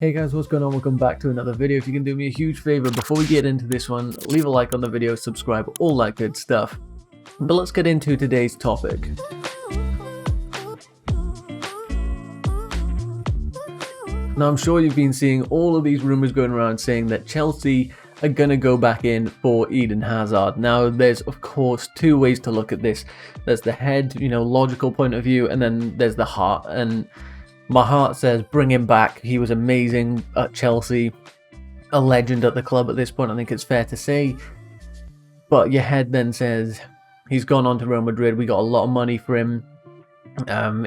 Hey guys, what's going on? Welcome back to another video. If you can do me a huge favor before we get into this one, leave a like on the video, subscribe, all that good stuff. But let's get into today's topic. Now I'm sure you've been seeing all of these rumors going around saying that Chelsea are going to go back in for Eden Hazard. Now there's of course two ways to look at this. There's the head, logical point of view, and then there's the heart. And my heart says bring him back. He was amazing at Chelsea, a legend at the club at this point, I think it's fair to say. But your head then says he's gone on to Real Madrid, we got a lot of money for him.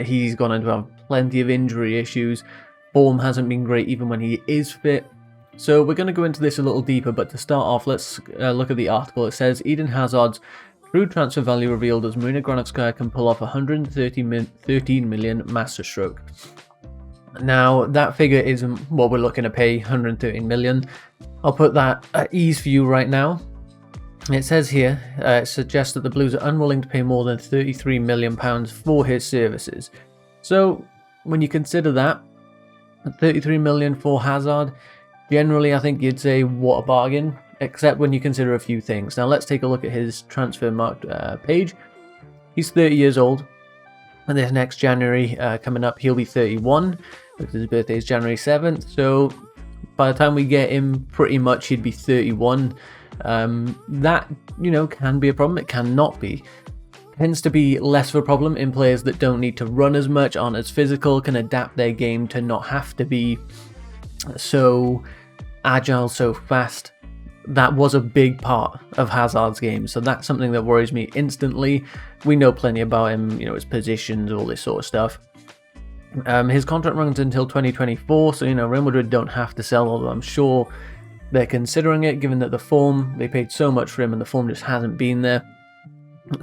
He's gone on to have plenty of injury issues. Form hasn't been great even when he is fit. So we're going to go into this a little deeper, but to start off, let's look at the article. It says Eden Hazard's true transfer value revealed as Munich can pull off 13 million masterstroke. Now that figure isn't what we're looking to pay, 113 million. I'll put that at ease for you right now. It says here, it suggests that the Blues are unwilling to pay more than £33 million for his services. So when you consider that, 33 million for Hazard, generally I think you'd say what a bargain, except when you consider a few things. Now let's take a look at his transfer marked page. He's 30 years old, and this next January coming up he'll be 31, because his birthday is January 7th, so by the time we get him pretty much he'd be 31. That can be a problem, it cannot be. Tends to be less of a problem in players that don't need to run as much, aren't as physical, can adapt their game to not have to be so agile, so fast. That was a big part of Hazard's game, so that's something that worries me instantly. We know plenty about him, his positions, all this sort of stuff. His contract runs until 2024, so Real Madrid don't have to sell, although I'm sure they're considering it, given that the form, they paid so much for him and the form just hasn't been there.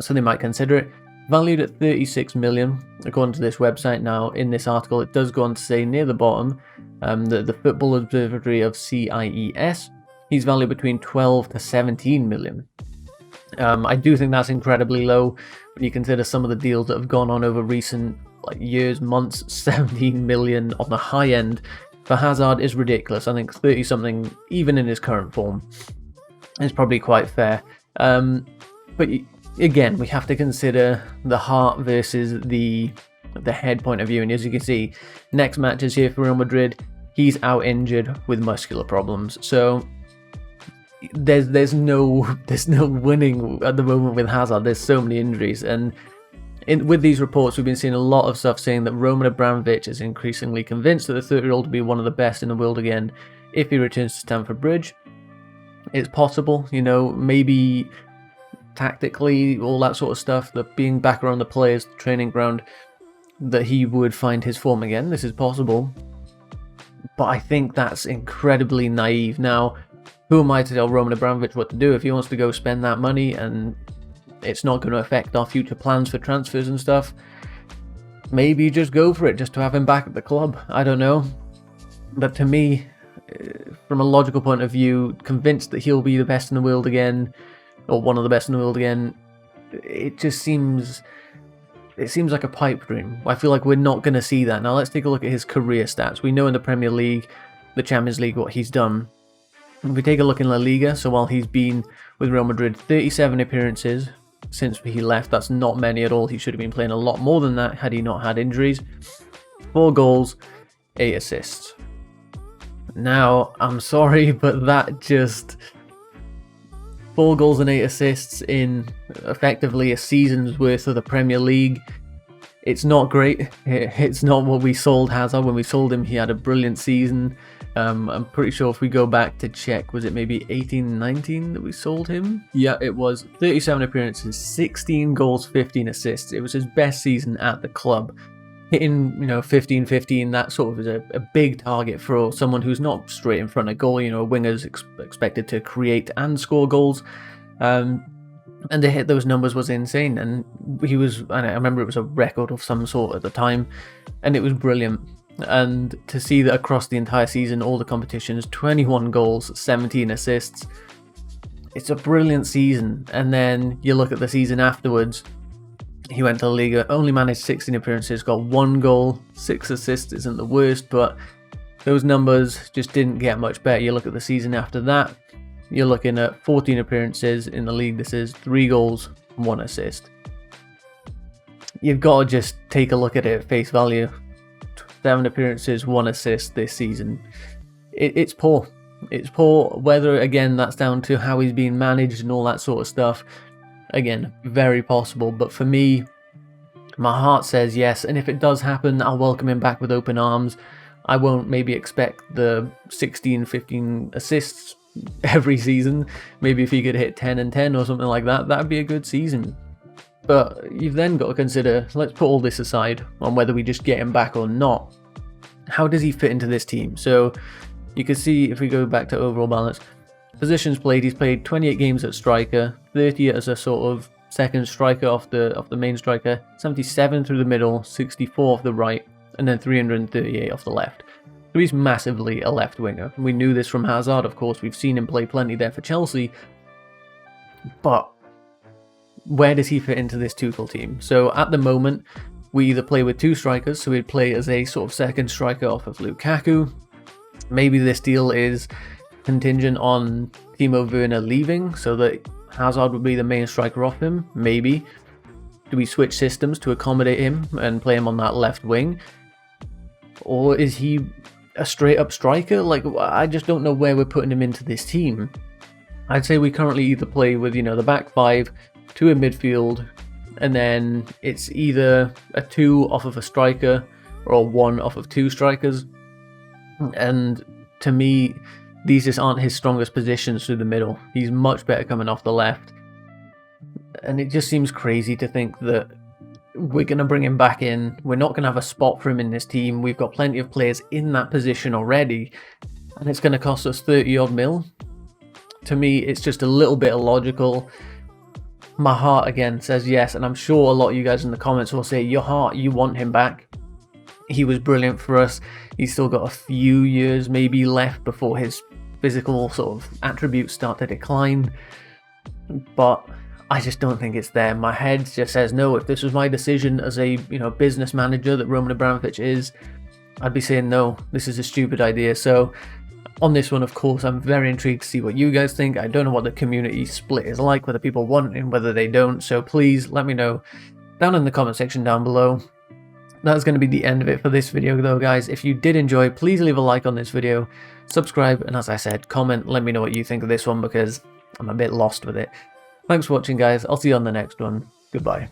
So they might consider it. Valued at 36 million, according to this website. Now, in this article, it does go on to say near the bottom that the Football Observatory of CIES, he's valued between 12 to 17 million. I do think that's incredibly low when you consider some of the deals that have gone on over recent years, months. 17 million on the high end for Hazard is ridiculous. I think 30 something, even in his current form, is probably quite fair. But again, we have to consider the heart versus the head point of view, and as you can see, next match is here for Real Madrid. He's out injured with muscular problems, so there's no winning at the moment with Hazard. There's so many injuries, and with these reports, we've been seeing a lot of stuff saying that Roman Abramovich is increasingly convinced that the 30-year-old will be one of the best in the world again if he returns to Stamford Bridge. It's possible, maybe tactically, all that sort of stuff, that being back around the players, the training ground, that he would find his form again. This is possible, but I think that's incredibly naive. Now, who am I to tell Roman Abramovich what to do? If he wants to go spend that money and it's not going to affect our future plans for transfers and stuff, maybe just go for it, just to have him back at the club. I don't know, but to me, from a logical point of view, convinced that he'll be the best in the world again, or one of the best in the world again, it seems like a pipe dream. I feel like we're not going to see that. Now let's take a look at his career stats. We know in the Premier League, the Champions League, what he's done. If we take a look in LaLiga, so while he's been with Real Madrid, 37 appearances since he left. That's not many at all. He should have been playing a lot more than that had he not had injuries. 4 goals, 8 assists. Now, I'm sorry, but that just... 4 goals and 8 assists in effectively a season's worth of the Premier League. It's not great. It's not what we sold Hazard. When we sold him, he had a brilliant season. I'm pretty sure if we go back to check, was it maybe 18-19 that we sold him? Yeah, it was. 37 appearances, 16 goals, 15 assists. It was his best season at the club. Hitting, 15-15, that sort of is a big target for someone who's not straight in front of goal. A winger's expected to create and score goals. And to hit those numbers was insane. And I remember it was a record of some sort at the time, and it was brilliant. And to see that across the entire season, all the competitions, 21 goals, 17 assists, it's a brilliant season. And then you look at the season afterwards, He went to LaLiga, only managed 16 appearances, got 1 goal, 6 assists. Isn't the worst, but those numbers just didn't get much better. You look at the season after that, you're looking at 14 appearances in the league. This is 3 goals, 1 assist. You've got to just take a look at it at face value. 7 appearances, 1 assist this season. It's poor. It's poor. Whether, again, that's down to how he's being managed and all that sort of stuff. Again, very possible. But for me, my heart says yes. And if it does happen, I'll welcome him back with open arms. I won't maybe expect the 16, 15 assists every season. Maybe if he could hit 10 and 10 or something like that, that'd be a good season. But you've then got to consider, let's put all this aside on whether we just get him back or not. How does he fit into this team? So you can see, if we go back to overall balance, positions played, he's played 28 games at striker, 30 as a sort of second striker off the main striker, 77 through the middle, 64 off the right, and then 338 off the left. So he's massively a left winger. We knew this from Hazard, of course. We've seen him play plenty there for Chelsea. But where does he fit into this Tuchel team? So at the moment, we either play with 2 strikers, so we'd play as a sort of second striker off of Lukaku. Maybe this deal is contingent on Timo Werner leaving, so that Hazard would be the main striker off him. Maybe. Do we switch systems to accommodate him and play him on that left wing? Or is he a straight up striker? Like, I just don't know where we're putting him into this team. I'd say we currently either play with, the back 5, 2 in midfield, and then it's either a 2 off of a striker or a 1 off of 2 strikers. And to me, these just aren't his strongest positions through the middle. He's much better coming off the left. And it just seems crazy to think that we're going to bring him back in. We're not going to have a spot for him in this team. We've got plenty of players in that position already. And it's going to cost us 30 odd mil. To me, it's just a little bit illogical. My heart, again, says yes. And I'm sure a lot of you guys in the comments will say, your heart, you want him back. He was brilliant for us. He's still got a few years maybe left before his physical sort of attributes start to decline. But I just don't think it's there. My head just says no. If this was my decision as a business manager that Roman Abramovich is, I'd be saying no, this is a stupid idea. So on this one, of course, I'm very intrigued to see what you guys think. I don't know what the community split is like, whether people want it and whether they don't. So please let me know down in the comment section down below. That's going to be the end of it for this video though, guys. If you did enjoy, please leave a like on this video, subscribe, and as I said, comment, let me know what you think of this one because I'm a bit lost with it. Thanks for watching, guys. I'll see you on the next one. Goodbye.